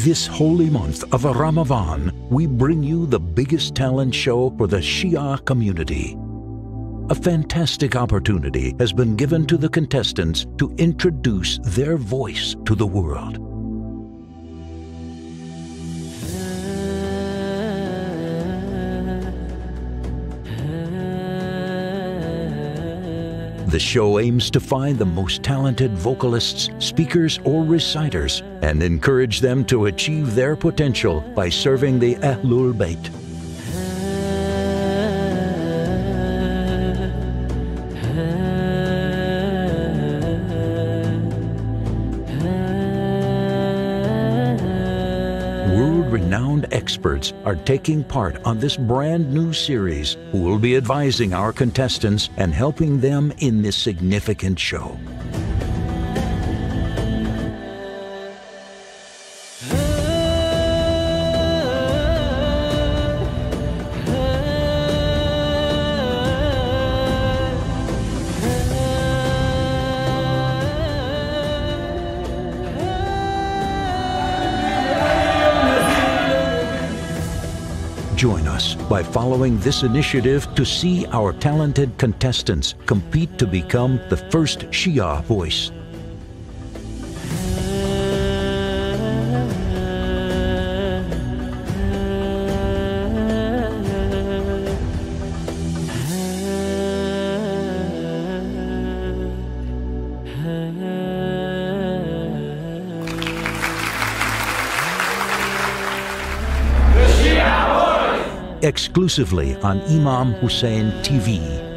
This holy month of Ramadan, we bring you the biggest talent show for the Shia community. A fantastic opportunity has been given to the contestants to introduce their voice to the world. The show aims to find the most talented vocalists, speakers, or reciters and encourage them to achieve their potential by serving the Ahlul Bayt. World-renowned experts are taking part on this brand new series who will be advising our contestants and helping them in this significant show. Join us by following this initiative to see our talented contestants compete to become the first Shia voice. Exclusively on Imam Hussein TV.